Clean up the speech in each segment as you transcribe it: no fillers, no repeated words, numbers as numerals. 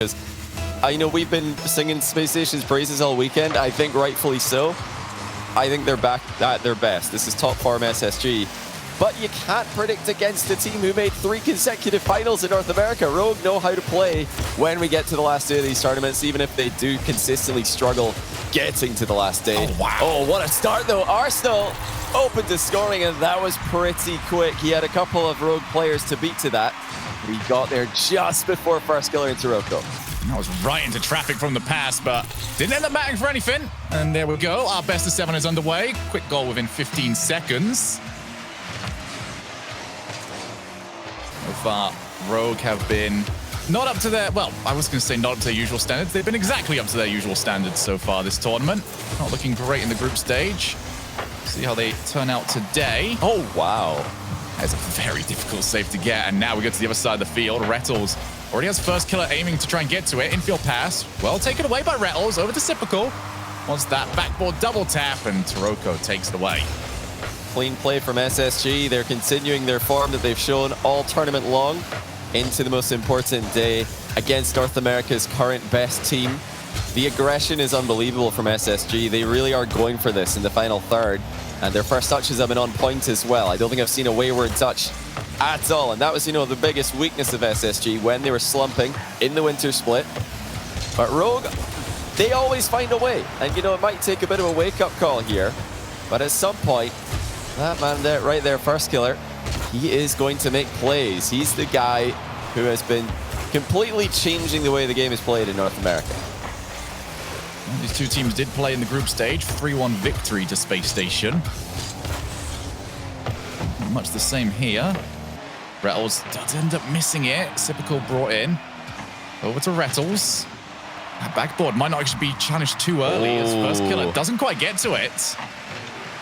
Because I know we've been singing Space Station's praises all weekend. I think rightfully so. I think they're back at their best. This is top form SSG. But you can't predict against a team who made 3 consecutive finals in North America. Rogue know how to play when we get to the last day of these tournaments, even if they do consistently struggle getting to the last day. Oh, wow. Oh, what a start though. Arsenal open to scoring, and that was pretty quick. He had a couple of Rogue players to beat to that. He got there just before first killer into Roko. That was right into traffic from the pass, but didn't end up mattering for anything. And there we go. Our best of 7 is underway. Quick goal within 15 seconds. So far, Rogue have been not up to their, well, I was going to say not up to their usual standards. They've been exactly up to their usual standards so far this tournament. Not looking great in the group stage. See how they turn out today. Oh, wow. That's a very difficult save to get, and now we go to the other side of the field. Rettles already has first killer aiming to try and get to it. Infield pass, well taken away by Rettles, over to Sipical. Wants that backboard double tap, and Taroko takes it away. Clean play from SSG. They're continuing their form that they've shown all tournament long into the most important day against North America's current best team. The aggression is unbelievable from SSG. They really are going for this in the final third. And their first touches have been on point as well. I don't think I've seen a wayward touch at all. And that was, the biggest weakness of SSG when they were slumping in the winter split. But Rogue, they always find a way. And, it might take a bit of a wake-up call here. But at some point, that man there, right there, first killer, he is going to make plays. He's the guy who has been completely changing the way the game is played in North America. These two teams did play in the group stage. 3-1 victory to Space Station. Much the same here. Rettles does end up missing it. Sipical brought in. Over to Rettles. That backboard might not actually be challenged too early as first killer doesn't quite get to it.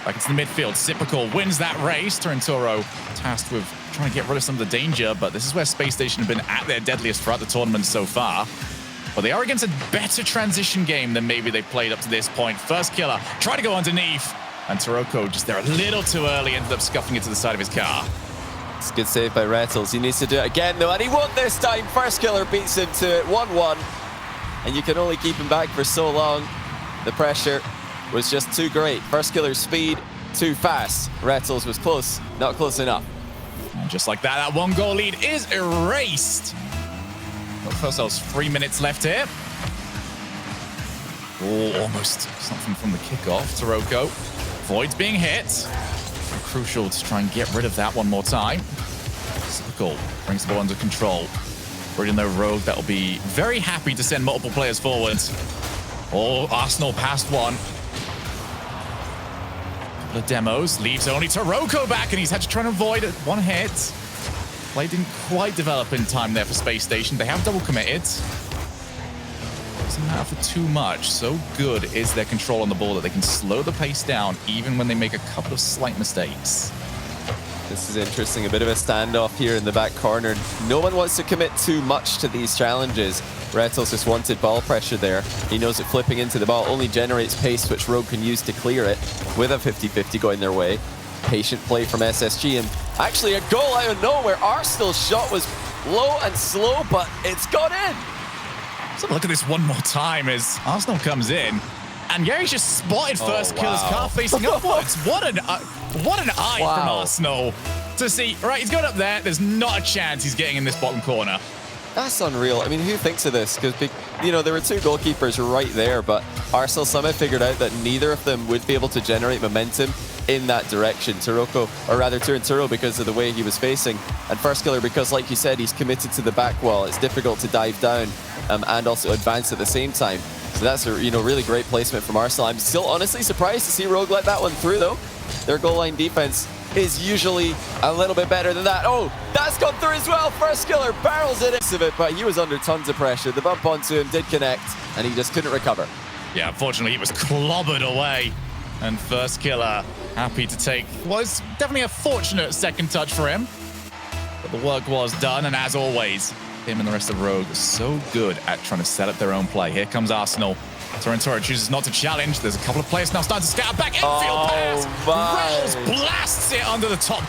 Back into the midfield. Sipical wins that race. Torrentoro tasked with trying to get rid of some of the danger, but this is where Space Station have been at their deadliest throughout the tournament so far. But they are against a better transition game than maybe they've played up to this point. First killer, try to go underneath. And Taroko just there a little too early, ended up scuffing it to the side of his car. It's a good save by Rettles. He needs to do it again, though, and he won't this time. First killer beats him to it, 1-1. And you can only keep him back for so long. The pressure was just too great. First killer's speed, too fast. Rettles was close, not close enough. And just like that, that 1-goal lead is erased. First, there's 3 minutes left here. Oh, almost something from the kickoff. Taroko. Void's being hit. Crucial to try and get rid of that one more time. Sipical brings the ball under control. Bringing their Rogue, that'll be very happy to send multiple players forwards. Oh, Arsenal passed one. Couple of demos. Leaves only Taroko back, and he's had to try and avoid one hit. Play didn't quite develop in time there for Space Station. They have double committed. Doesn't matter for too much. So good is their control on the ball that they can slow the pace down even when they make a couple of slight mistakes. This is interesting. A bit of a standoff here in the back corner. No one wants to commit too much to these challenges. Rettles just wanted ball pressure there. He knows that flipping into the ball only generates pace, which Rogue can use to clear it with a 50-50 going their way. Patient play from SSG, and actually a goal out of nowhere. Arsenal's shot was low and slow, but it's got in. So look at this one more time as Arsenal comes in, and Gary's just spotted first killer's car facing upwards. What an eye from Arsenal to see. Right, he's going up there. There's not a chance he's getting in this bottom corner. That's unreal. I mean, who thinks of this? Because, there were 2 goalkeepers right there, but Arsenal somehow figured out that neither of them would be able to generate momentum in that direction. Taroko, or rather Torrentoro, because of the way he was facing, and first killer because, like you said, he's committed to the back wall. It's difficult to dive down and also advance at the same time. So that's a really great placement from Arsenal. I'm still honestly surprised to see Rogue let that one through, though. Their goal line defense is usually a little bit better than that. Oh, that's gone through as well. First killer barrels it into it, but he was under tons of pressure. The bump onto him did connect, and he just couldn't recover. Yeah, unfortunately, he was clobbered away. And first killer happy to take what is definitely a fortunate second touch for him. But the work was done, and as always, him and the rest of Rogue are so good at trying to set up their own play. Here comes Arsenal. Torrentoro chooses not to challenge. There's a couple of players now starting to scout back. Infield pass. Rettles blasts it under the top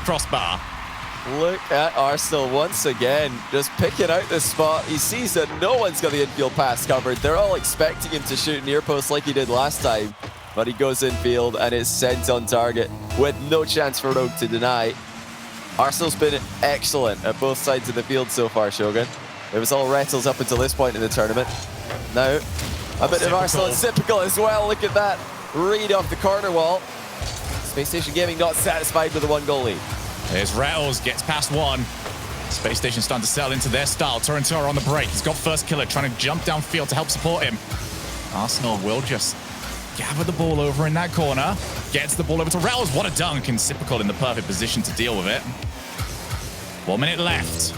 crossbar. Look at Arsenal once again, just picking out the spot. He sees that no one's got the infield pass covered. They're all expecting him to shoot near post like he did last time, but he goes infield and is sent on target with no chance for Rogue to deny. Arsenal's been excellent at both sides of the field so far, Shogun. It was all Rettles up until this point in the tournament. Now, a bit of Arsenal and Sipical as well. Look at that read off the corner wall. Spacestation Gaming not satisfied with the 1-goal lead. Here's Rattles, gets past one. Spacestation starting to settle into their style. Torrentera on the break. He's got first killer, trying to jump downfield to help support him. Arsenal will just gather the ball over in that corner. Gets the ball over to Rattles. What a dunk, and Sipical in the perfect position to deal with it. 1 minute left.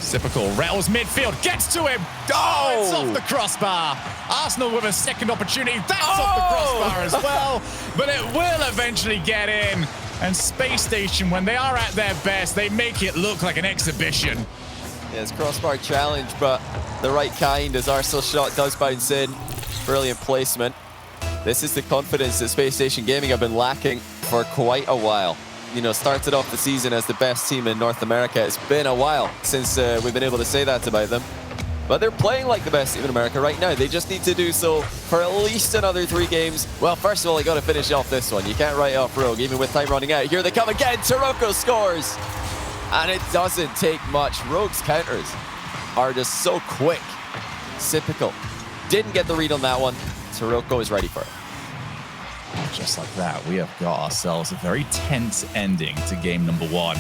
Sipical, Rattles midfield, gets to him. Oh, it's off the crossbar. Arsenal with a second opportunity. That's off the crossbar as well, but it will eventually get in. And Space Station, when they are at their best, they make it look like an exhibition. Yeah, it's crossbar challenge, but the right kind as Arsenal's shot does bounce in. Brilliant placement. This is the confidence that Space Station Gaming have been lacking for quite a while. You know, started off the season as the best team in North America. It's been a while since we've been able to say that about them. But they're playing like the best team in America right now. They just need to do so for at least another 3 games. Well, first of all, you got to finish off this one. You can't write off Rogue, even with time running out. Here they come again. Taroko scores. And it doesn't take much. Rogue's counters are just so quick. Sipical didn't get the read on that one. Taroko is ready for it. Just like that, we have got ourselves a very tense ending to game number 1.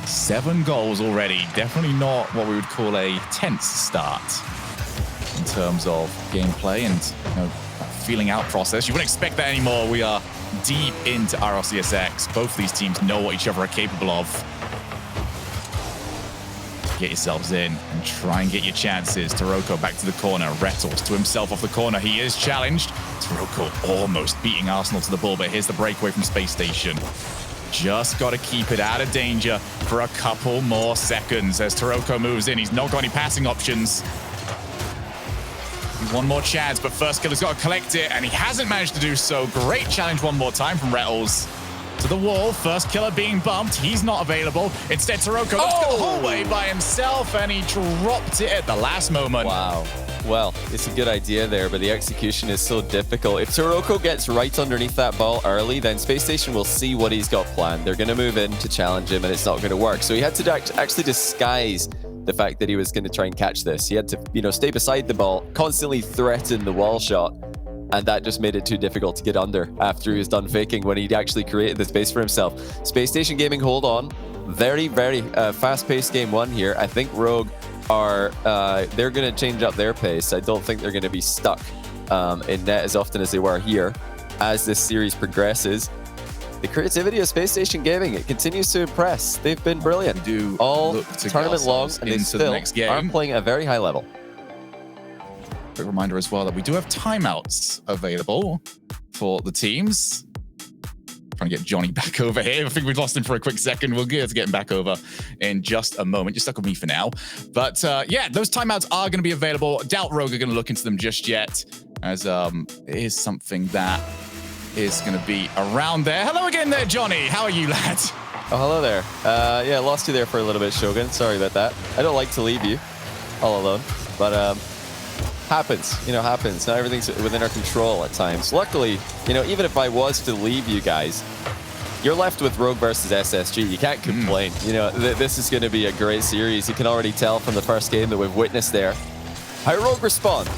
7 goals already. Definitely not what we would call a tense start in terms of gameplay and feeling out process. You wouldn't expect that anymore. We are deep into RLCS. Both these teams know what each other are capable of. Get yourselves in and try and get your chances. Taroko back to the corner. Rettles to himself off the corner. He is challenged. Taroko almost beating Arsenal to the ball, but here's the breakaway from Space Station. Just got to keep it out of danger for a couple more seconds as Taroko moves in. He's not got any passing options. One more chance, but first killer's got to collect it, and he hasn't managed to do so. Great challenge one more time from Rettles. To the wall, first killer being bumped. He's not available. Instead, Taroko looks the whole way by himself, and he dropped it at the last moment. Wow. Well, it's a good idea there, but the execution is so difficult. If Taroko gets right underneath that ball early, then Space Station will see what he's got planned. They're going to move in to challenge him, and it's not going to work. So he had to actually disguise the fact that he was going to try and catch this. He had to, stay beside the ball, constantly threaten the wall shot, and that just made it too difficult to get under after he was done faking when he'd actually created the space for himself. Space Station Gaming hold on. Very, very fast-paced game 1 here. I think Rogue are they're going to change up their pace. I don't think they're going to be stuck in net as often as they were here as this series progresses. The creativity of Space Station Gaming, it continues to impress. They've been brilliant all tournament long, and they still are playing at a very high level. Quick reminder as well that we do have timeouts available for the teams. Trying to get Johnny back over here. I think we've lost him for a quick second. We'll get to get him back over in just a moment. You're stuck with me for now. But yeah, those timeouts are going to be available. Doubt Rogue are going to look into them just yet, as it is something that is going to be around there. Hello again there, Johnny. How are you, lad? Oh, hello there. Yeah, lost you there for a little bit, Shogun. Sorry about that. I don't like to leave you all alone, but happens. Happens. Not everything's within our control at times. Luckily, even if I was to leave you guys, you're left with Rogue versus SSG. You can't complain. This is going to be a great series. You can already tell from the first game that we've witnessed there. How Rogue respond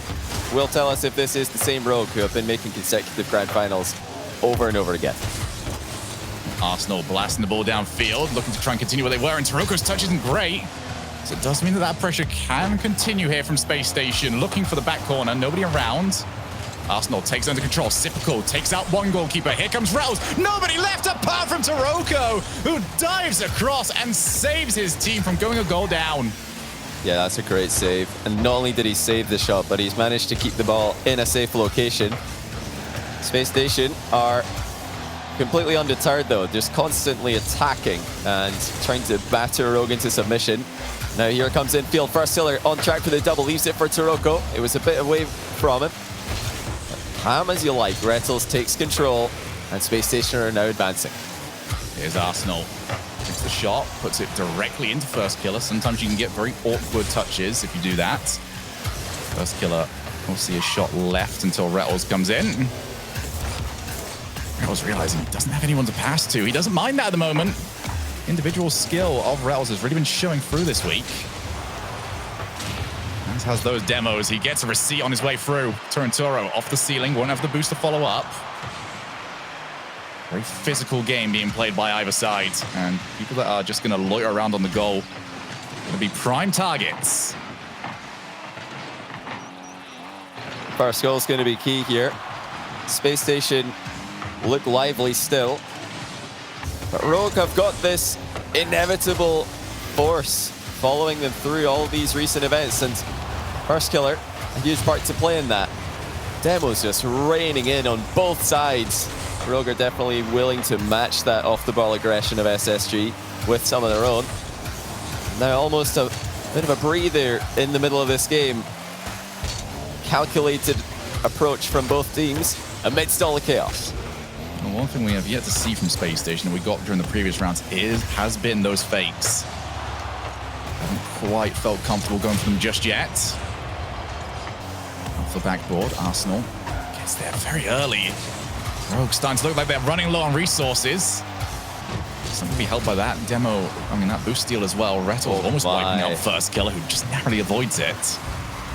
will tell us if this is the same Rogue who have been making consecutive grand finals over and over again. Arsenal blasting the ball downfield, looking to try and continue where they were, and Taroko's touch isn't great. So it does mean that pressure can continue here from Space Station. Looking for the back corner, nobody around. Arsenal takes under control. Sipical takes out one goalkeeper. Here comes Rettles. Nobody left apart from Taroko, who dives across and saves his team from going a goal down. Yeah, that's a great save. And not only did he save the shot, but he's managed to keep the ball in a safe location. Space Station are completely undeterred, though, just constantly attacking and trying to batter Rogue into submission. Now here comes infield. First killer on track for the double. Leaves it for Taroko. It was a bit away from him. Calm as you like. Rettles takes control, and Space Station are now advancing. Here's Arsenal. Takes the shot, puts it directly into First Killer. Sometimes you can get very awkward touches if you do that. First Killer will see a shot left until Rettles comes in. Rettles realizing he doesn't have anyone to pass to. He doesn't mind that at the moment. Individual skill of Rettles has really been showing through this week. As has those demos. He gets a receipt on his way through. Turinturo off the ceiling, won't have the boost to follow up. Very physical game being played by either side. And people that are just going to loiter around on the goal going to be prime targets. First goal is going to be key here. Space Station look lively still. But Rogue have got this inevitable force following them through all these recent events. And First Killer, a huge part to play in that. Demo's just raining in on both sides. Rogue are definitely willing to match that off-the-ball aggression of SSG with some of their own. Now almost a bit of a breather in the middle of this game. Calculated approach from both teams amidst all the chaos. Well, one thing we have yet to see from Space Station that we got during the previous rounds has been those fakes. Haven't quite felt comfortable going for them just yet. Off the backboard, Arsenal gets there very early. Rogue starting to look like they're running low on resources. Something to be helped by that demo. I mean, that boost steal as well. Rettles almost wiping out First Killer, who just narrowly avoids it.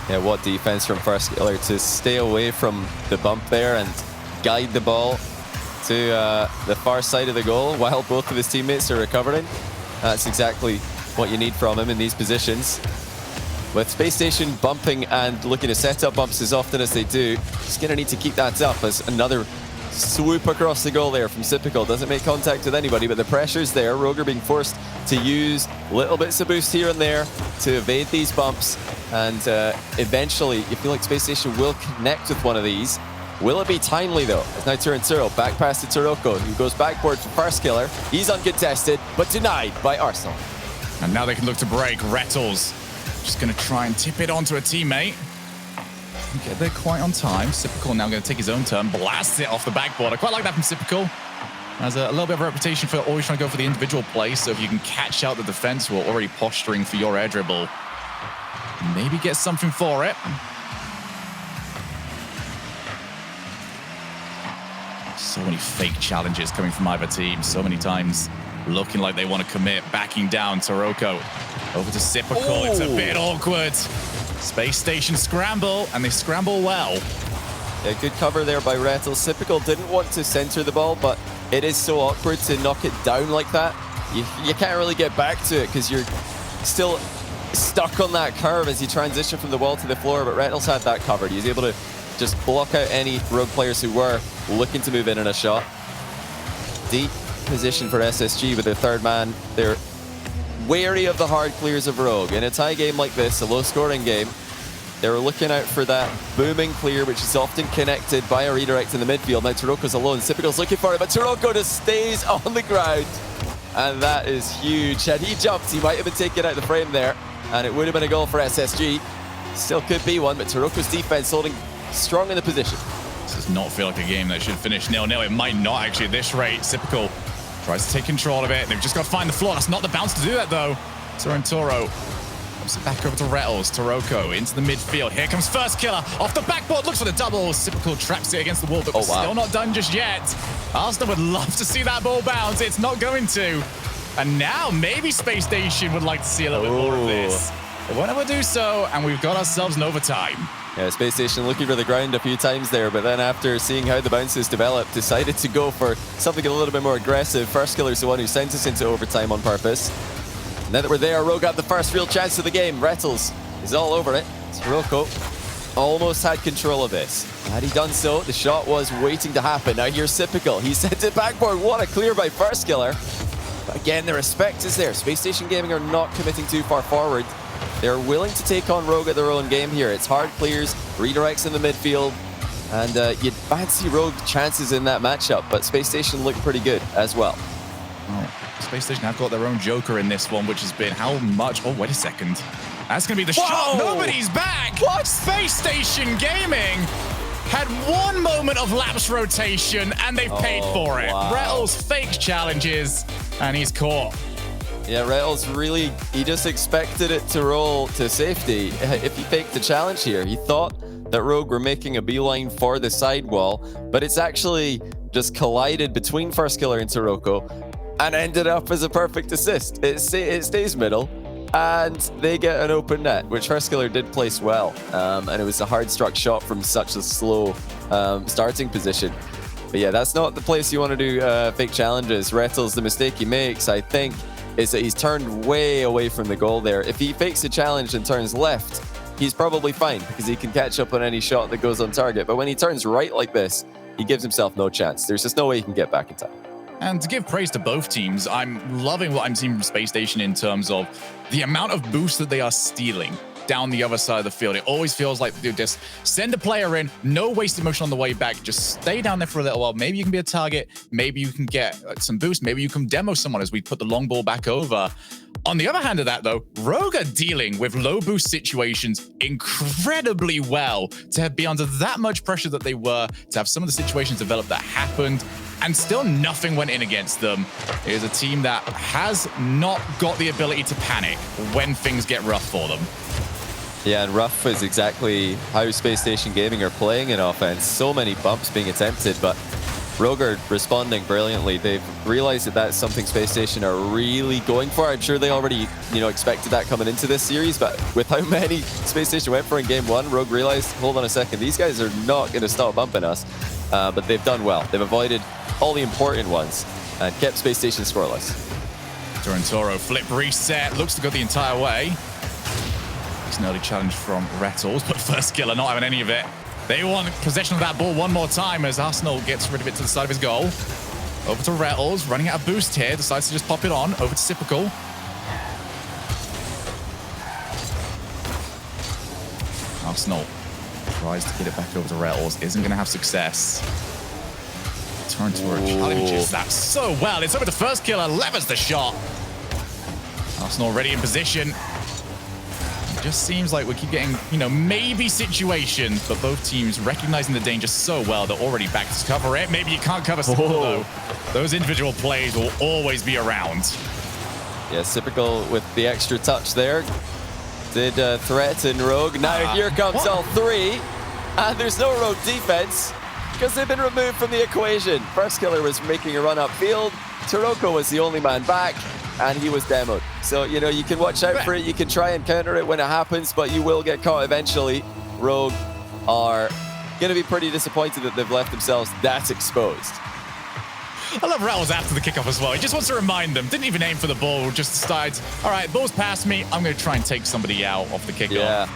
Yeah, what defense from First Killer to stay away from the bump there and guide the ball to the far side of the goal while both of his teammates are recovering. That's exactly what you need from him in these positions. With Space Station bumping and looking to set up bumps as often as they do, he's going to need to keep that up as another swoop across the goal there from Sypical. Doesn't make contact with anybody, but the pressure's there. Rogue are being forced to use little bits of boost here and there to evade these bumps. And eventually, you feel like Space Station will connect with one of these. Will it be timely, though? As now Turinturo back pass to Taroko, who goes backboard for First Killer. He's uncontested, but denied by Arsenal. And now they can look to break. Rettles just going to try and tip it onto a teammate. Get there quite on time. Sypical now going to take his own turn, blasts it off the backboard. I quite like that from Sypical. Has a little bit of a reputation for always trying to go for the individual play, so if you can catch out the defense who are already posturing for your air dribble, maybe get something for it. So many fake challenges coming from either team. So many times looking like they want to commit, backing down. Taroko over to Sypical. It's a bit awkward. Space Station scramble, and they scramble well. Yeah, good cover there by Rettles. Sypical didn't want to center the ball, but it is so awkward to knock it down like that. You can't really get back to it because you're still stuck on that curve as you transition from the wall to the floor, but Rettles had that covered. He was able to just block out any Rogue players who were looking to move in on a shot. Deep position for SSG with their third man. They're wary of the hard clears of Rogue. In a tie game like this, a low-scoring game, they're looking out for that booming clear, which is often connected by a redirect in the midfield. Now Taroko's alone. Sypical's looking for it, but Taroko just stays on the ground. And that is huge. Had he jumped, he might have been taken out of the frame there, and it would have been a goal for SSG. Still could be one, but Taroko's defense holding strong in the position. This does not feel like a game that should finish 0-0. It might not, actually, at this rate. Sypical tries to take control of it. They've just got to find the floor. That's not the bounce to do that, though. Turinturo comes it back over to Rettles. Taroko into the midfield. Here comes First Killer. Off the backboard. Looks for the double. Sypical traps it against the wall, but still not done just yet. Arsenal would love to see that ball bounce. It's not going to. And now maybe Space Station would like to see a little bit more of this. They won't ever do so, and we've got ourselves an overtime. Yeah, Space Station looking for the ground a few times there, but then after seeing how the bounces developed, decided to go for something a little bit more aggressive. First Killer's the one who sent us into overtime on purpose. Now that we're there, Rogue got the first real chance of the game. Rettles is all over it. Taroko almost had control of this. Had he done so, the shot was waiting to happen. Now here's Sypical. He sent it backboard. What a clear by First Killer. But again, the respect is there. Space Station Gaming are not committing too far forward. They're willing to take on Rogue at their own game here. It's hard clears, redirects in the midfield, and you'd fancy Rogue chances in that matchup, but Space Station looked pretty good as well. Oh, Space Station have got their own Joker in this one, which has been how much? Oh, wait a second. That's going to be the shot. Nobody's back. What? Space Station Gaming had one moment of lapse rotation, and they've paid for it. Wow. Rettles fake challenges, and he's caught. Yeah, Rettles really, he just expected it to roll to safety. If he faked the challenge here, he thought that Rogue were making a beeline for the sidewall, but it's actually just collided between First Killer and Sirocco and ended up as a perfect assist. It stays middle, and they get an open net, which First Killer did place well. And it was a hard-struck shot from such a slow starting position. But yeah, that's not the place you want to do fake challenges. Rettles, the mistake he makes, I think, is that he's turned way away from the goal there. If he fakes a challenge and turns left, he's probably fine because he can catch up on any shot that goes on target. But when he turns right like this, he gives himself no chance. There's just no way he can get back in time. And to give praise to both teams, I'm loving what I'm seeing from Space Station in terms of the amount of boost that they are stealing down the other side of the field. It always feels like they just send a player in, no wasted motion on the way back, just stay down there for a little while. Maybe you can be a target, maybe you can get some boost, maybe you can demo someone as we put the long ball back over. On the other hand of that, though, Rogue are dealing with low boost situations incredibly well to be under that much pressure that they were, to have some of the situations develop that happened, and still nothing went in against them. It is a team that has not got the ability to panic when things get rough for them. Yeah, and rough is exactly how Space Station Gaming are playing in offense. So many bumps being attempted, but Rogue are responding brilliantly. They've realized that that's something Space Station are really going for. I'm sure they already, expected that coming into this series, but with how many Space Station went for in game one, Rogue realized, hold on a second, these guys are not going to stop bumping us. But they've done well. They've avoided all the important ones and kept Space Station scoreless. Toro flip reset, looks to go the entire way. It's an early challenge from Rettles, but First Killer not having any of it. They want possession of that ball one more time as Arsenal gets rid of it to the side of his goal. Over to Rettles, running out of boost here, decides to just pop it on. Over to Sipical. Arsenal tries to get it back over to Rettles, isn't going to have success. Toro challenges that so well. It's over to First Killer, levers the shot. Arsenal already in position. It just seems like we keep getting, maybe situations, but both teams recognizing the danger so well, they're already back to cover it. Maybe you can't cover Sipical, though. Those individual plays will always be around. Yeah, Sipical with the extra touch there. Did threaten Rogue. Now here comes all three. And there's no Rogue defense because they've been removed from the equation. First Killer was making a run upfield. Sirocco was the only man back, and he was demoed. So, you can watch out for it. You can try and counter it when it happens, but you will get caught eventually. Rogue are going to be pretty disappointed that they've left themselves that exposed. I love Rettles after the kickoff as well. He just wants to remind them. Didn't even aim for the ball, just decides, all right, ball's past me. I'm going to try and take somebody out off the kickoff. Yeah.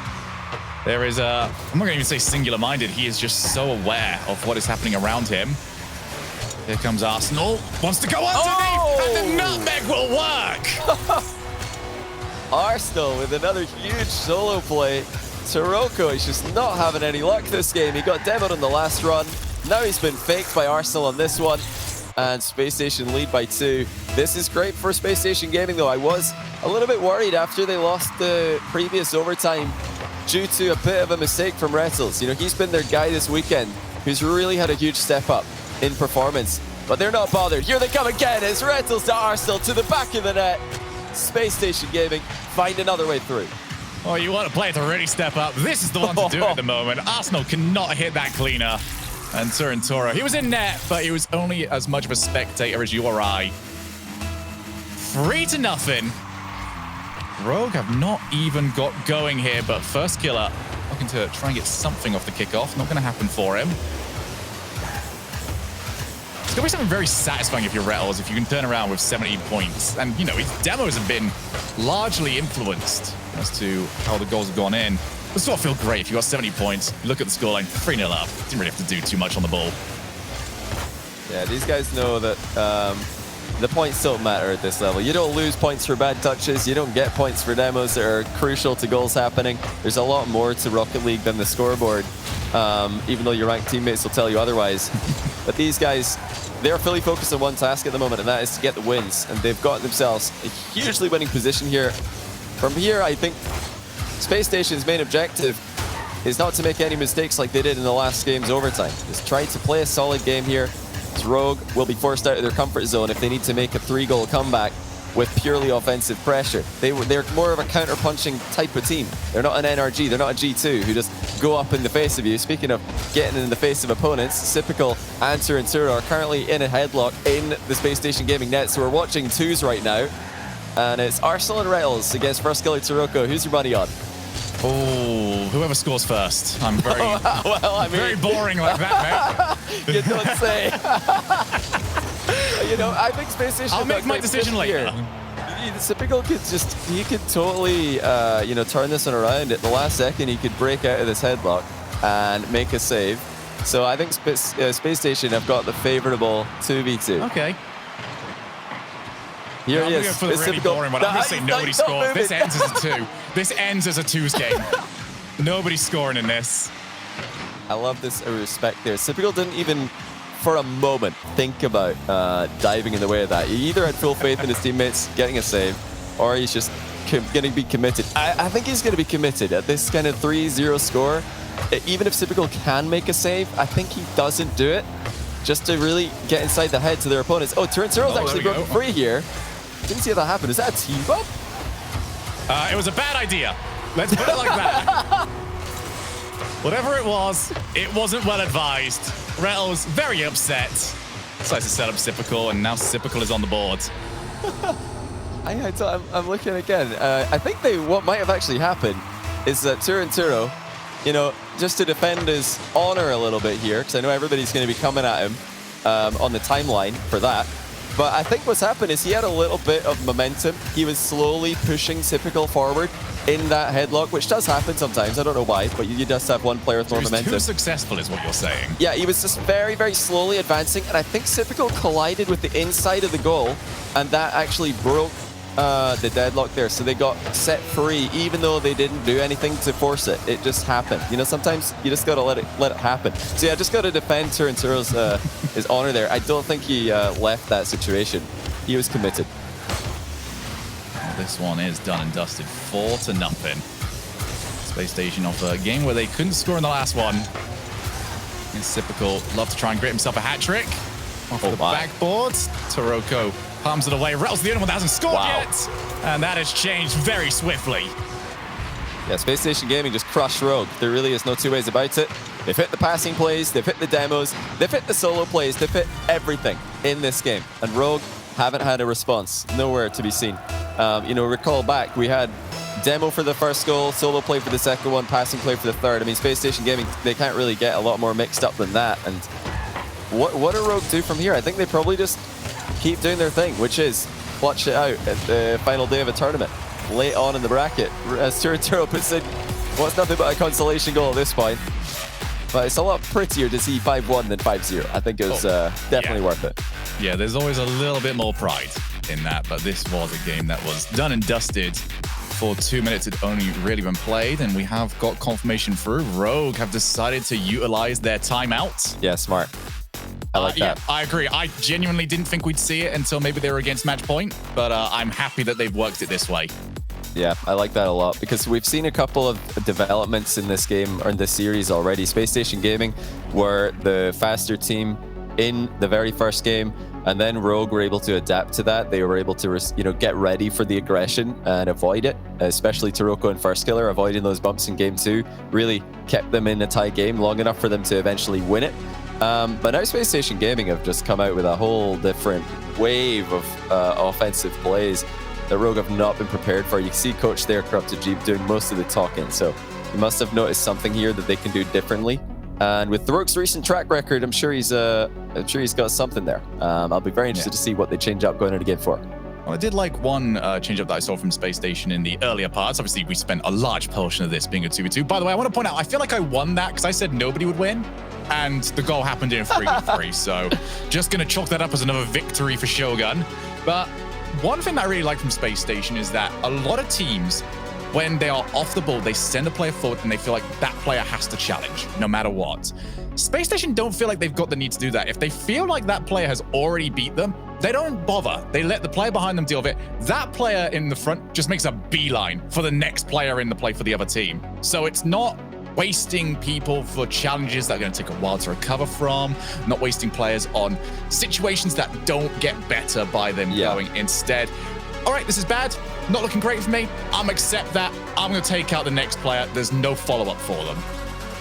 There is I'm not going to even say singular-minded. He is just so aware of what is happening around him. Here comes Arsenal. Wants to go underneath, and the nutmeg will work. Arsenal with another huge solo play. Sirocco is just not having any luck this game. He got demoed on the last run. Now he's been faked by Arsenal on this one. And Space Station lead by 2. This is great for Space Station Gaming, though. I was a little bit worried after they lost the previous overtime due to a bit of a mistake from Rettles. He's been their guy this weekend who's really had a huge step up in performance. But they're not bothered. Here they come again as Rettles to Arsenal to the back of the net. Space Station Gaming find another way through. Oh, you want a player to really step up. This is the one to do it at the moment. Arsenal cannot hit that cleaner. And Toro, he was in net, but he was only as much of a spectator as you or I. 3-0. Rogue have not even got going here, but First Killer looking to try and get something off the kickoff. Not going to happen for him. It's going to be something very satisfying if you're Rettles, if you can turn around with 17 points. And, his demos have been largely influenced as to how the goals have gone in. It sort of feel great if you got 70 points, look at the scoreline, 3-0 up. Didn't really have to do too much on the ball. Yeah, these guys know that the points don't matter at this level. You don't lose points for bad touches. You don't get points for demos that are crucial to goals happening. There's a lot more to Rocket League than the scoreboard, even though your ranked teammates will tell you otherwise. But these guys, they're fully focused on one task at the moment, and that is to get the wins. And they've got themselves a hugely winning position here. From here, I think Space Station's main objective is not to make any mistakes like they did in the last game's overtime. Just try to play a solid game here. Rogue will be forced out of their comfort zone if they need to make a 3-goal comeback. with purely offensive pressure. They're more of a counter-punching type of team. They're not an NRG, they're not a G2 who just go up in the face of you. Speaking of getting in the face of opponents, Sypical and Turinturo are currently in a headlock in the Space Station Gaming net, so we're watching twos right now. And it's Arsenal and Rettles against First Killer Taroko. Who's your money on? Oh, whoever scores first. I'm very, well, I mean, very boring like that, mate. You don't say. You know, I think Space Station. I'll make my decision later. Sypical he could totally, you know, turn this one around. At the last second, he could break out of this headlock and make a save. So I think Space Station have got the favorable 2v2. Okay. Here no, he is. I'm going for the really boring one. I'm going to say nobody scores. This ends as a 2. This ends as a 2s game. Nobody's scoring in this. I love this respect there. Sypical didn't even, for a moment, think about diving in the way of that. He either had full faith in his teammates getting a save, or he's just going to be committed. I think he's going to be committed at this kind of 3-0 score. Even if Sypical can make a save, I think he doesn't do it just to really get inside the heads of their opponents. Oh, Turinturo's actually broken free here. Didn't see that happen. Is that a team up? It was a bad idea. Let's put it like that. Whatever it wasn't well advised. Rettles very upset. Decides to set up Sypical, and now Sypical is on the board. I'm looking again. I think what might have actually happened is that Turinturo, you know, just to defend his honor a little bit here, because I know everybody's going to be coming at him on the timeline for that. But I think what's happened is he had a little bit of momentum. He was slowly pushing Sypical forward in that headlock, which does happen sometimes. I don't know why, but you just have one player with more momentum. Too successful is what you're saying. Yeah, he was just very, very slowly advancing, and I think Sypical collided with the inside of the goal, and that actually broke the deadlock there. So they got set free, even though they didn't do anything to force it. It just happened. You know, sometimes you just got to let it happen. So yeah, just got to defend Turinturo's his honor there. I don't think he left that situation. He was committed. Well, this one is done and dusted, 4-0. Space Station off a game where they couldn't score in the last one. And Sypical love to try and grit himself a hat trick off the backboard. Taroko palms it away. Rettles the only one that hasn't scored yet. And that has changed very swiftly. Yeah, Space Station Gaming just crushed Rogue. There really is no two ways about it. They've hit the passing plays, they've hit the demos, they've hit the solo plays, they've hit everything in this game. And Rogue haven't had a response. Nowhere to be seen. You know, recall back, we had demo for the first goal, solo play for the second one, passing play for the third. I mean, Space Station Gaming, they can't really get a lot more mixed up than that. And what do Rogue do from here? I think they probably just keep doing their thing, which is clutch it out at the final day of a tournament, late on in the bracket, as Turinturo puts in what's nothing but a consolation goal at this point. But it's a lot prettier to see 5-1 than 5-0. I think it was definitely worth it. Yeah, there's always a little bit more pride in that, but this was a game that was done and dusted. For 2 minutes, it only really been played, and we have got confirmation through. Rogue have decided to utilize their timeout. Yeah, smart. I like that. Yeah, I agree. I genuinely didn't think we'd see it until maybe they were against match point, but I'm happy that they've worked it this way. Yeah, I like that a lot because we've seen a couple of developments in this game or in this series already. Space Station Gaming were the faster team in the very first game, and then Rogue were able to adapt to that. They were able to, get ready for the aggression and avoid it, especially Taroko and First Killer, avoiding those bumps in game 2, really kept them in a tie game long enough for them to eventually win it. But now Space Station Gaming have just come out with a whole different wave of offensive plays that Rogue have not been prepared for. You can see Coach there, Corrupted Jeep, doing most of the talking, so you must have noticed something here that they can do differently. And with Rogue's recent track record, I'm sure he's got something there. I'll be very interested to see what they change up going into game 4. Well, I did like one change-up that I saw from Space Station in the earlier parts. Obviously, we spent a large portion of this being a 2v2. By the way, I want to point out, I feel like I won that because I said nobody would win, and the goal happened in a 3v3. So just going to chalk that up as another victory for Shogun. But one thing that I really like from Space Station is that a lot of teams, when they are off the ball, they send a player forward and they feel like that player has to challenge no matter what. Space Station don't feel like they've got the need to do that. If they feel like that player has already beat them, they don't bother. They let the player behind them deal with it. That player in the front just makes a beeline for the next player in the play for the other team. So it's not wasting people for challenges that are going to take a while to recover from, not wasting players on situations that don't get better by them going. Instead, all right, this is bad. Not looking great for me. I'm accept that. I'm going to take out the next player. There's no follow-up for them.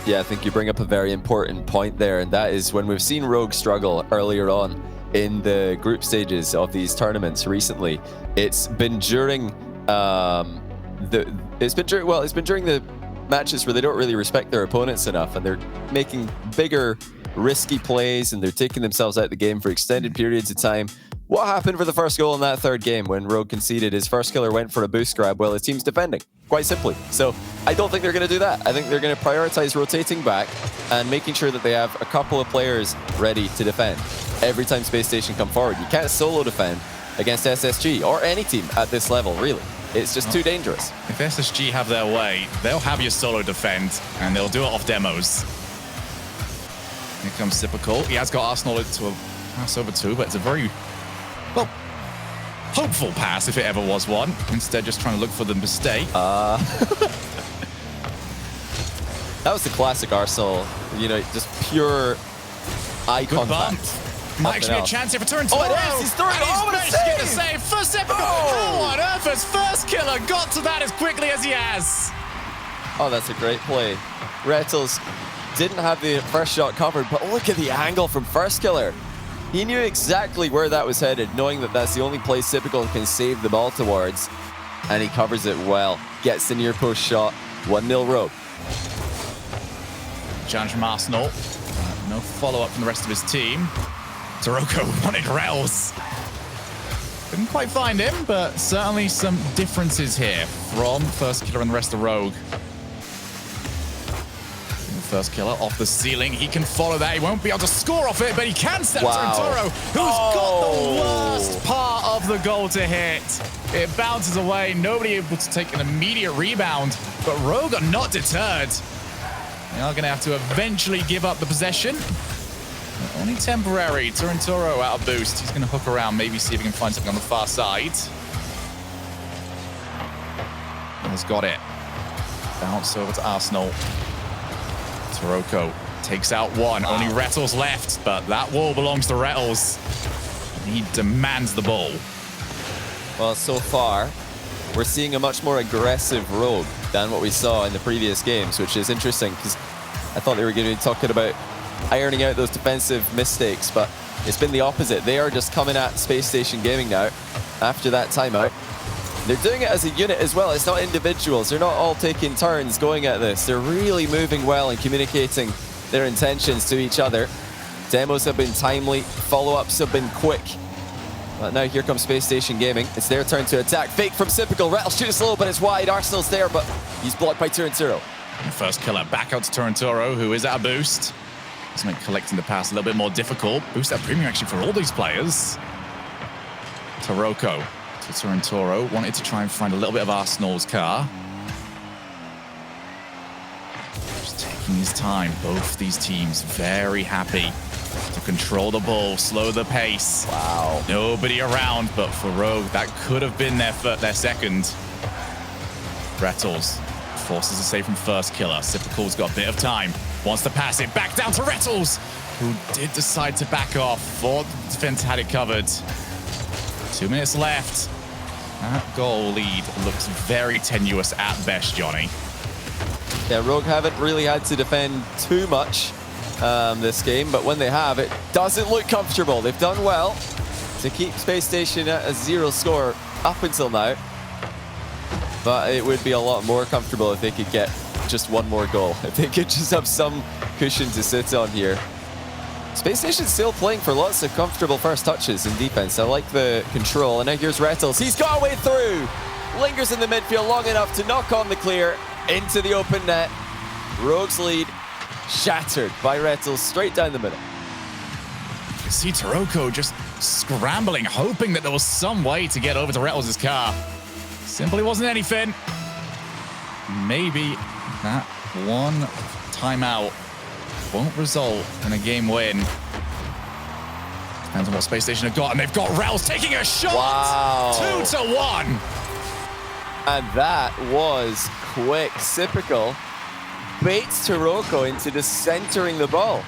Yeah, I think you bring up a very important point there, and that is when we've seen Rogue struggle earlier on in the group stages of these tournaments recently. It's been during it's been during the matches where they don't really respect their opponents enough, and they're making bigger, risky plays, and they're taking themselves out of the game for extended periods of time. What happened for the first goal in that third game when Rogue conceded? His first killer went for a boost grab while his team's defending, quite simply. So I don't think they're going to do that. I think they're going to prioritize rotating back and making sure that they have a couple of players ready to defend every time Spacestation come forward. You can't solo defend against SSG or any team at this level, really. It's just too dangerous. If SSG have their way, they'll have your solo defend, and they'll do it off demos. Here comes Typical. He has got Arsenal to a pass over two, but it's a very, well, hopeful pass if it ever was one. Instead, just trying to look for the mistake. That was the classic Arsenal, you know, just pure eye Good contact. bump. Might actually be a chance here for Turn. Oh, it is! He's throwing it! Oh, what a Get a save! First Typical! How on earth has first killer got to that as quickly as he has? Oh, that's a great play. Rettles didn't have the first shot covered, but look at the angle from first killer. He knew exactly where that was headed, knowing that that's the only place Typical can save the ball towards, and he covers it well. Gets the near post shot. 1-0 Rogue. Challenge from Arsenal. No follow-up from the rest of his team. Taroko wanted Rails. Couldn't quite find him, but certainly some differences here from first killer and the rest of Rogue. First killer off the ceiling. He can follow that. He won't be able to score off it, but he can step to Toro, who's got the worst part of the goal to hit. It bounces away. Nobody able to take an immediate rebound, but Rogue are not deterred. They are going to have to eventually give up the possession. But only temporary. Toro out of boost. He's going to hook around, maybe see if he can find something on the far side. Has got it. Bounce over to Arsenal. Taroko takes out one. Only Rettles left, but that wall belongs to Rettles. He demands the ball. Well, so far, we're seeing a much more aggressive Rogue than what we saw in the previous games, which is interesting because I thought they were going to be talking about ironing out those defensive mistakes, but it's been the opposite. They are just coming at Space Station Gaming now after that timeout. They're doing it as a unit as well. It's not individuals. They're not all taking turns going at this. They're really moving well and communicating their intentions to each other. Demos have been timely. Follow-ups have been quick. But now here comes Space Station Gaming. It's their turn to attack. Fake from Typical. Rattle shoots slow, but it's wide. Arsenal's there, but he's blocked by Turnturo. First killer back out to Turnturo, who is at a boost. This makes collecting the pass a little bit more difficult. Boost that premium actually for all these players. Taroko to Turnturo. Wanted to try and find a little bit of Arsenal's car. Just taking his time. Both these teams very happy to control the ball, slow the pace. Wow. Nobody around, but for Rogue, that could have been their second. Rettles forces a save from first killer. Typical's got a bit of time. Wants to pass it back down to Rettles, who did decide to back off. Thought the defense had it covered. 2 minutes left. That goal lead looks very tenuous at best, Johnny. Yeah, Rogue haven't really had to defend too much this game, but when they have, it doesn't look comfortable. They've done well to keep Space Station at a 0 score up until now, but it would be a lot more comfortable if they could get just one more goal. If they could just have some cushion to sit on here. Space Station's still playing for lots of comfortable first touches in defense. I like the control, and now here's Rettles. He's got a way through. Lingers in the midfield long enough to knock on the clear into the open net. Rogue's lead shattered by Rettles straight down the middle. You see Taroko just scrambling, hoping that there was some way to get over to Rettles' car. Simply wasn't anything. Maybe that one timeout won't result in a game win. Depends on what Space Station have got, and they've got Rettles taking a shot. Wow. 2-1. And that was quick. Typical baits Taroko into just centering the ball.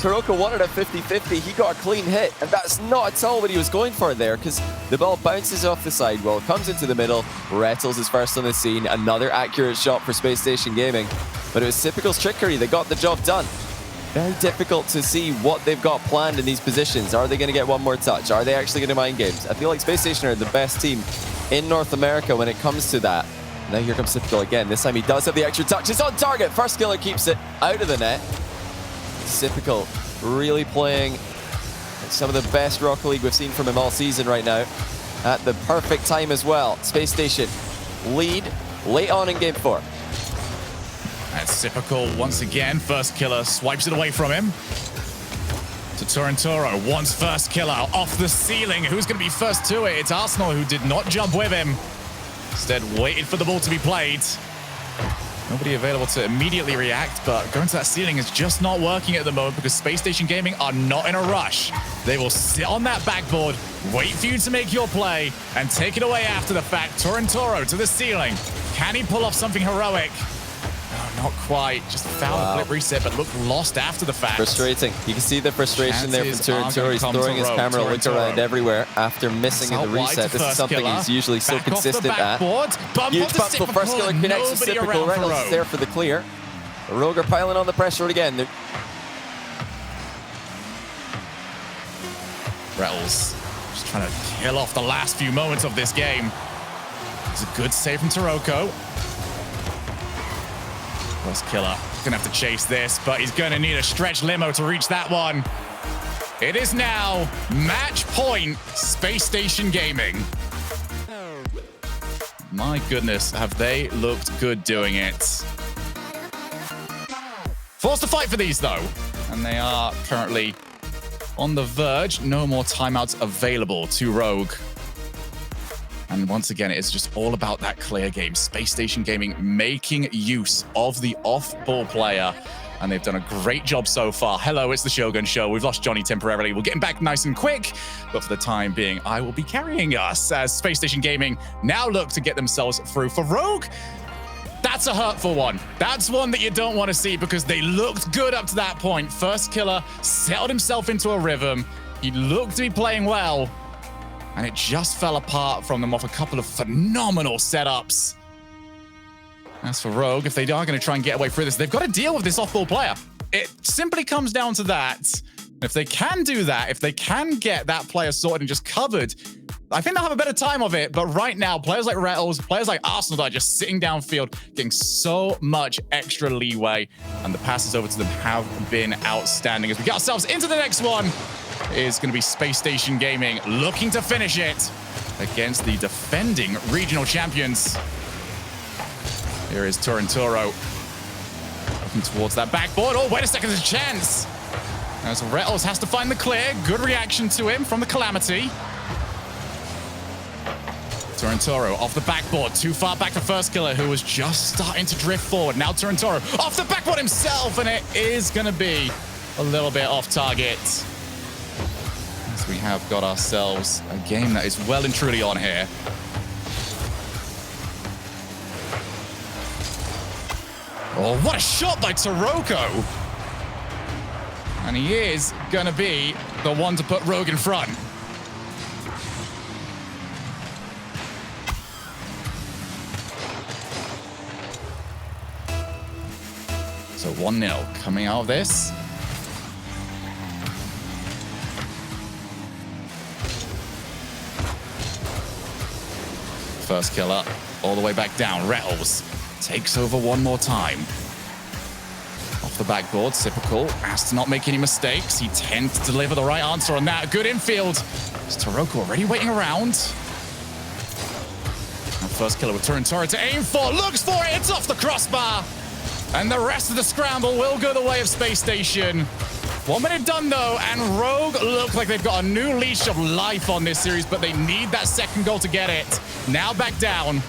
Taroko wanted a 50-50. He got a clean hit, and that's not at all what he was going for there, because the ball bounces off the sidewall, comes into the middle. Rettles is first on the scene. Another accurate shot for Space Station Gaming, but it was Typical's trickery that got the job done. Very difficult to see what they've got planned in these positions. Are they going to get one more touch? Are they actually going to mind games? I feel like Space Station are the best team in North America when it comes to that. Now here comes Typical again. This time he does have the extra touch. It's on target. First killer keeps it out of the net. Typical really playing some of the best Rocket League we've seen from him all season right now. At the perfect time as well. Space Station lead late on in game 4. That's Typical once again. First killer swipes it away from him. To Turintoro, wants first killer off the ceiling. Who's going to be first to it? It's Arsenal, who did not jump with him. Instead, waited for the ball to be played. Nobody available to immediately react, but going to that ceiling is just not working at the moment because Space Station Gaming are not in a rush. They will sit on that backboard, wait for you to make your play, and take it away after the fact. Turintoro to the ceiling. Can he pull off something heroic? No, not quite. Just found the flip reset, but looked lost after the fact. Frustrating. You can see the frustration there from Turintoro. He's throwing his camera look around everywhere after missing the reset. This is something he's usually so consistent at. Huge bump for first killer, connects with Typical. Reynolds is there for the clear. Rogue are piling on the pressure again. Reynolds just trying to kill off the last few moments of this game. It's a good save from Taroko. First killer gonna have to chase this, but he's gonna need a stretch limo to reach that one. It is now match point Space Station Gaming. My goodness, have they looked good doing it. Forced to fight for these though, and they are currently on the verge. No more timeouts available to Rogue. And once again, it's just all about that clear game. Space Station Gaming making use of the off-ball player, and they've done a great job so far. Hello, it's the Shogun Show. We've lost Johnny temporarily. We'll get him back nice and quick, but for the time being, I will be carrying us as Space Station Gaming now look to get themselves through. For Rogue, that's a hurtful one. That's one that you don't want to see because they looked good up to that point. First killer settled himself into a rhythm. He looked to be playing well, and it just fell apart from them off a couple of phenomenal setups. As for Rogue, if they are going to try and get away through this, they've got to deal with this off-ball player. It simply comes down to that. If they can do that, if they can get that player sorted and just covered, I think they'll have a better time of it. But right now, players like Rettles, players like Arsenal are just sitting downfield, getting so much extra leeway. And the passes over to them have been outstanding. As we get ourselves into the next one, is going to be Space Station Gaming looking to finish it against the defending regional champions. Here is Turintoro looking towards that backboard. Oh, wait a second, there's a chance. As Rettles has to find the clear. Good reaction to him from the Calamity. Turintoro off the backboard, too far back for first killer, who was just starting to drift forward. Now Turintoro off the backboard himself, and it is going to be a little bit off target. As we have got ourselves a game that is well and truly on here. Oh, what a shot by Taroko! And he is going to be the one to put Rogue in front. So 1-0 coming out of this. First kill up, all the way back down. Rettles takes over one more time. Off the backboard, Typical has to not make any mistakes. He tends to deliver the right answer on that. Good infield. Is Taroko already waiting around? And first killer with Turintoro to aim for. Looks for it. It's off the crossbar. And the rest of the scramble will go the way of Space Station. 1 minute done, though, and Rogue look like they've got a new leash of life on this series, but they need that second goal to get it. Now back down.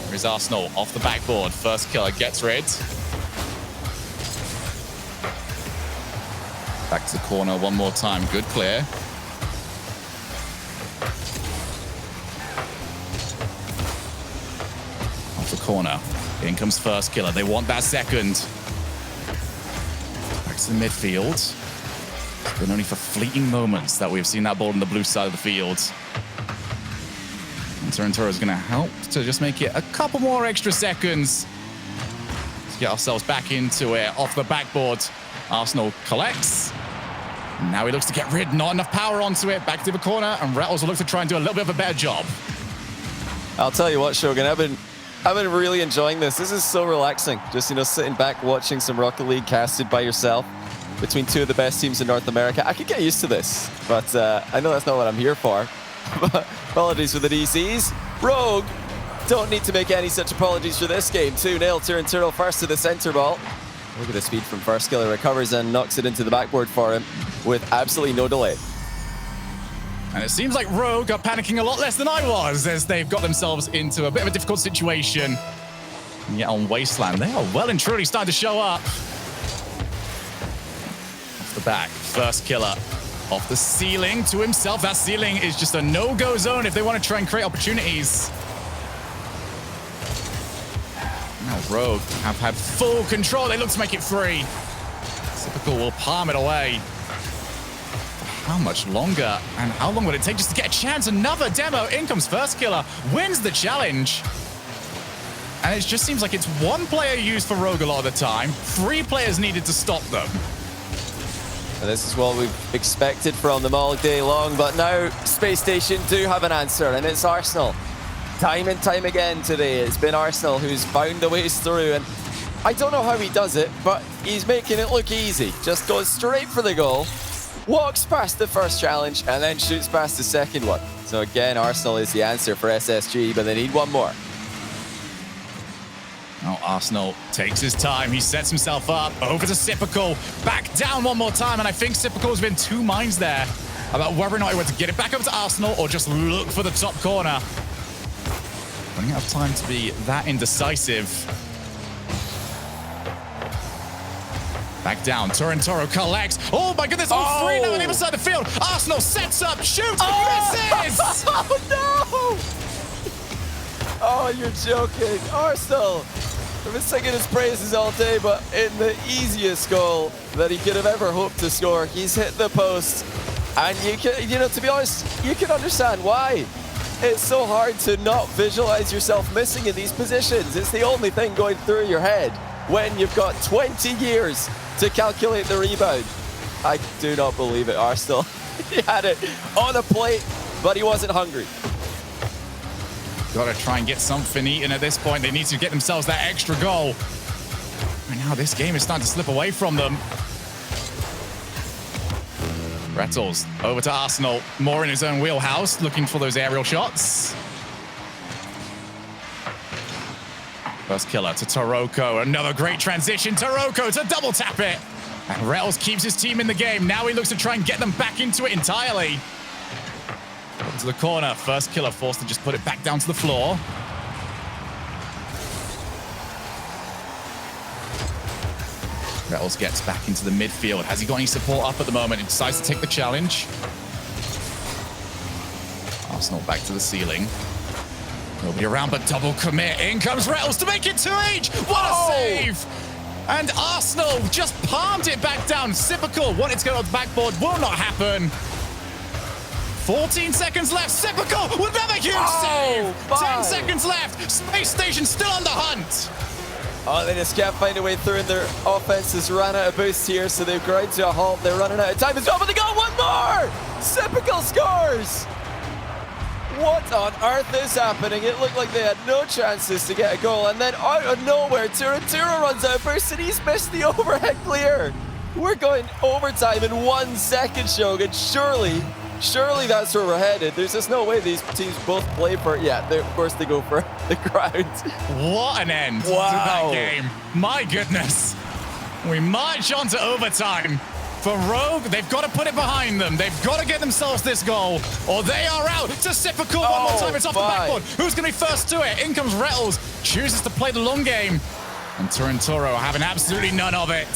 Here's Arsenal off the backboard. First killer gets rid. Back to the corner one more time. Good clear. Off the corner. In comes first killer. They want that second. to the midfield. It's been only for fleeting moments that we've seen that ball on the blue side of the field. And Torrentoro is going to help to just make it a couple more extra seconds to get ourselves back into it. Off the backboard, Arsenal collects. Now he looks to get rid, not enough power onto it. Back to the corner, and Rettles will look to try and do a little bit of a better job. I'll tell you what, Shogun, I've been really enjoying this. This is so relaxing. Just, sitting back, watching some Rocket League casted by yourself between two of the best teams in North America. I could get used to this, but I know that's not what I'm here for. Apologies for the DCs. Rogue don't need to make any such apologies for this game. 2-0, Torrentoro first to the center ball. Look at the speed from First Killer, recovers and knocks it into the backboard for him with absolutely no delay. And it seems like Rogue are panicking a lot less than I was as they've got themselves into a bit of a difficult situation. And yet on Wasteland, they are well and truly starting to show up. Off the back, First Killer off the ceiling to himself. That ceiling is just a no-go zone if they want to try and create opportunities. Now Rogue have had full control. They look to make it free. Typical will palm it away. How much longer and how long would it take just to get a chance? Another demo. In comes First Killer, wins the challenge. And it just seems like it's one player used for Rogue a lot of the time. 3 players needed to stop them. And this is what we've expected from them all day long, but now Space Station do have an answer, and it's Arsenal. Time and time again today, it's been Arsenal who's found the ways through, and I don't know how he does it, but he's making it look easy. Just goes straight for the goal, walks past the first challenge, and then shoots past the second one. So again, Arsenal is the answer for SSG, but they need one more. Now Arsenal takes his time. He sets himself up over to Sipical. Back down one more time, and I think Sipical's been 2 minds there about whether or not he wants to get it back up to Arsenal or just look for the top corner. Running out of time to be that indecisive. Back down, Torrentoro collects. Oh my goodness, all 3 now on the other side of the field. Arsenal sets up, shoots, misses! Oh no! Oh, you're joking. Arsenal! I've been singing his praises all day, but in the easiest goal that he could have ever hoped to score, he's hit the post. And you can, to be honest, you can understand why. It's so hard to not visualize yourself missing in these positions. It's the only thing going through your head when you've got 20 years to calculate the rebound. I do not believe it, Arsenal. He had it on a plate, but he wasn't hungry. Got to try and get something eaten at this point. They need to get themselves that extra goal. And now this game is starting to slip away from them. Rettles over to Arsenal. More in his own wheelhouse, looking for those aerial shots. First Killer to Taroko. Another great transition. Taroko to double tap it. And Rettles keeps his team in the game. Now he looks to try and get them back into it entirely. Over to the corner. First Killer forced to just put it back down to the floor. Rettles gets back into the midfield. Has he got any support up at the moment? He decides to take the challenge. Arsenal back to the ceiling. Nobody around but double commit. In comes Rettles to make it 2-each. What a save! And Arsenal just palmed it back down. Sipical wanted to go on the backboard. Will not happen. 14 seconds left. Sipical with another huge save. 10 seconds left. Space Station still on the hunt. Oh, they just can't find a way through, and their offense has run out of boost here, so they've ground to a halt. They're running out of time as well, but they got one more! Sipical scores! What on earth is happening? It looked like they had no chances to get a goal, and then out of nowhere, Torrentoro runs out of boost, and he's missed the overhead clear. We're going overtime in 1 second, Shogun. Surely that's where we're headed. There's just no way these teams both play for it. Yeah, of course they go for the ground. What an end to that game. My goodness. We march on to overtime. For Rogue, they've got to put it behind them. They've got to get themselves this goal, or they are out. To Sipical one more time. It's off the backboard. Who's going to be first to it? In comes Rettles. Chooses to play the long game. And Torrentoro having absolutely none of it.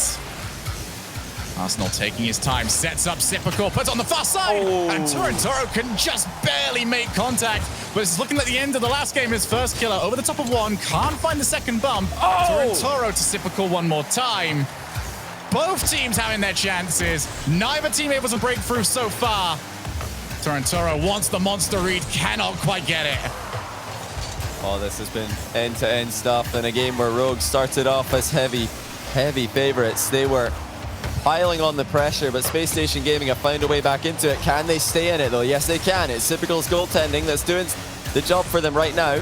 Arsenal taking his time, sets up Sipical, puts on the far side, and Torrentoro can just barely make contact. But it's looking like the end of the last game. His First Killer over the top of one, can't find the second bump. Torrentoro to Sipical one more time. Both teams having their chances. Neither team able to break through so far. Torrentoro wants the monster read, cannot quite get it. Oh, this has been end-to-end stuff in a game where Rogue started off as heavy favorites. They were piling on the pressure, but Space Station Gaming have found a way back into it. Can they stay in it, though? Yes, they can. It's Typical's goaltending that's doing the job for them right now.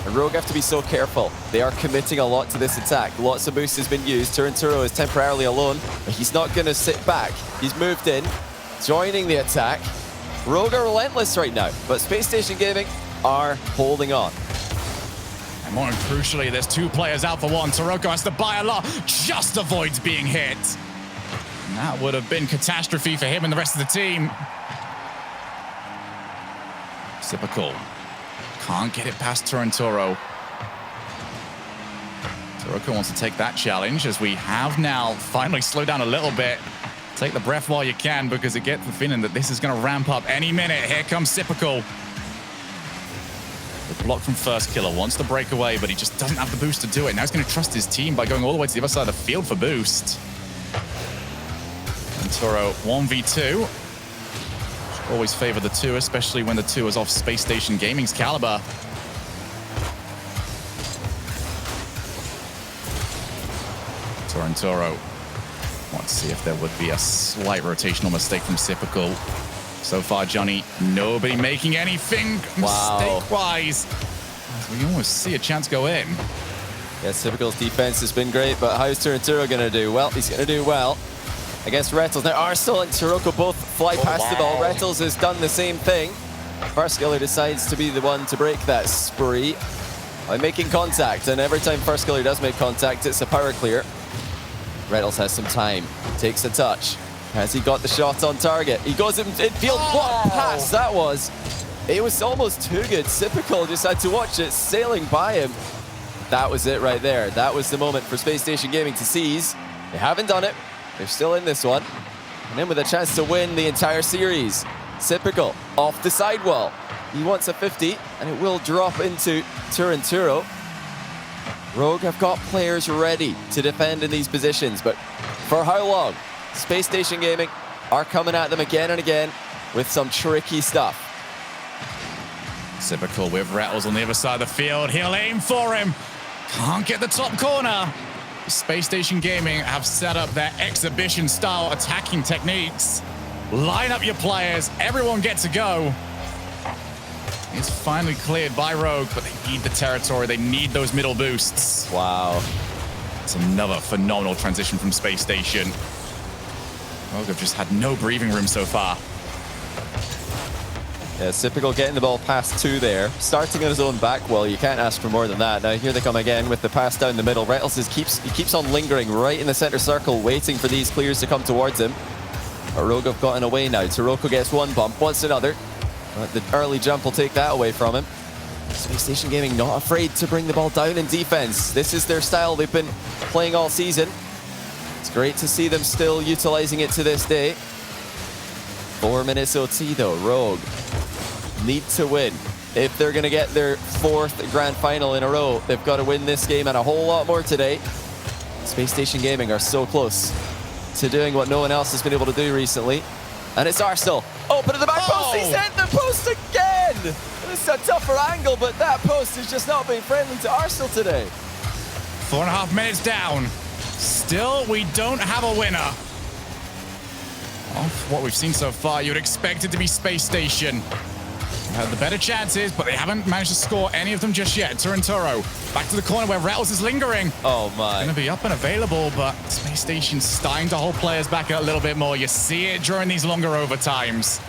And Rogue have to be so careful. They are committing a lot to this attack. Lots of boost has been used. Torrentoro is temporarily alone, but he's not going to sit back. He's moved in, joining the attack. Rogue are relentless right now, but Space Station Gaming are holding on. And more crucially, there's two players out for one. Taroko has to buy a lot, just avoids being hit. And that would have been catastrophe for him and the rest of the team. Typical. Can't get it past Torrentoro. Taroko wants to take that challenge, as we have now finally slowed down a little bit. Take the breath while you can, because it gets the feeling that this is going to ramp up any minute. Here comes Typical. The block from First Killer wants to break away, but he just doesn't have the boost to do it. Now he's going to trust his team by going all the way to the other side of the field for boost. And Toro 1v2. Always favor the two, especially when the two is off Space Station Gaming's caliber. Torrentoro. Want to see if there would be a slight rotational mistake from Typical. So far, Johnny, nobody making anything mistake-wise. We almost see a chance go in. Yes, Typical's defense has been great, but how's Torrentoro going to do? Well, he's going to do well against Rettles. Now, Arsenal and Taroko both fly past the ball. Rettles has done the same thing. First Killer decides to be the one to break that spree by making contact, and every time First Killer does make contact, it's a power clear. Rettles has some time, takes a touch. Has he got the shot on target? He goes in field. What a pass that was. It was almost too good. Typical just had to watch it sailing by him. That was it right there. That was the moment for Space Station Gaming to seize. They haven't done it. They're still in this one. And then with a chance to win the entire series. Typical off the sidewall. He wants a 50, and it will drop into Torrentoro. Rogue have got players ready to defend in these positions, but for how long? Space Station Gaming are coming at them again and again with some tricky stuff. Typical with Rattles on the other side of the field. He'll aim for him. Can't get the top corner. Space Station Gaming have set up their exhibition-style attacking techniques. Line up your players. Everyone gets to go. It's finally cleared by Rogue, but they need the territory. They need those middle boosts. Wow. It's another phenomenal transition from Space Station. Rogue have just had no breathing room so far. Yeah, Typical getting the ball past two there. Starting on his own back wall, you can't ask for more than that. Now here they come again with the pass down the middle. Rettles keeps on lingering right in the center circle, waiting for these clears to come towards him. But Rogue have gotten away now. Taroko gets one bump, wants another. But the early jump will take that away from him. Space Station Gaming not afraid to bring the ball down in defense. This is their style they've been playing all season. It's great to see them still utilizing it to this day. 4 minutes OT though. Rogue need to win. If they're going to get their fourth grand final in a row, they've got to win this game and a whole lot more today. Space Station Gaming are so close to doing what no one else has been able to do recently. And it's Arsenal. Open to the back post. He sent the post again. This is a tougher angle, but that post has just not been friendly to Arsenal today. 4.5 minutes down. Still, we don't have a winner. Off what we've seen so far, you'd expect it to be Space Station. Had the better chances, but they haven't managed to score any of them just yet. Torrentoro back to the corner where Rattles is lingering. Oh my. Going to be up and available, but Space Station's starting to hold players back a little bit more. You see it during these longer overtimes.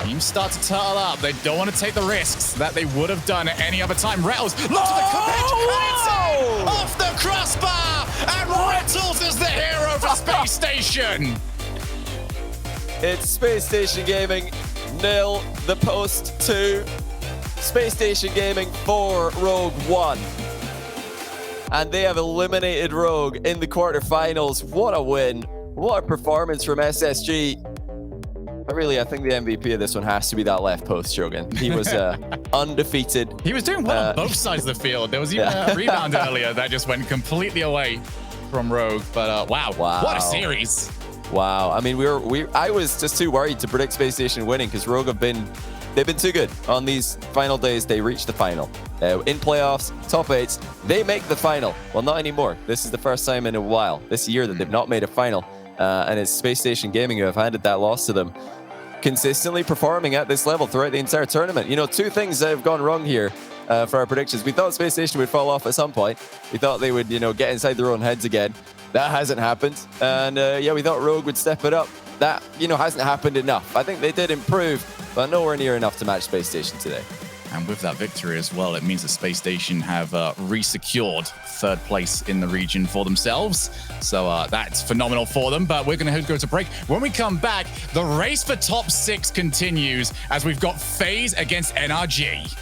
Teams start to turtle up. They don't want to take the risks that they would have done at any other time. Rattles looks at the coverage, and it's in! Off the crossbar! And Rattles is the hero for Space Station! It's Space Station Gaming 0, the post 2. Space Station Gaming 4, Rogue 1. And they have eliminated Rogue in the quarterfinals. What a win. What a performance from SSG. But really, I think the MVP of this one has to be that left post, Shogun. He was undefeated. He was doing well on both sides of the field. There was even a rebound earlier that just went completely away. from Rogue. But wow, what a series. Wow. I mean, I was just too worried to predict Spacestation winning because Rogue they've been too good. On these final days, they reach the final. In playoffs, top 8s, they make the final. Well, not anymore. This is the first time in a while, this year, that they've not made a final. And it's Spacestation Gaming who have handed that loss to them. Consistently performing at this level throughout the entire tournament. You know, two things that have gone wrong here for our predictions. We thought Spacestation would fall off at some point. We thought they would, get inside their own heads again. That hasn't happened. And yeah, we thought Rogue would step it up. That, hasn't happened enough. I think they did improve, but nowhere near enough to match Spacestation today. And with that victory as well, it means that Spacestation have re-secured third place in the region for themselves. So that's phenomenal for them, but we're going to go to break. When we come back, the race for top 6 continues as we've got FaZe against NRG.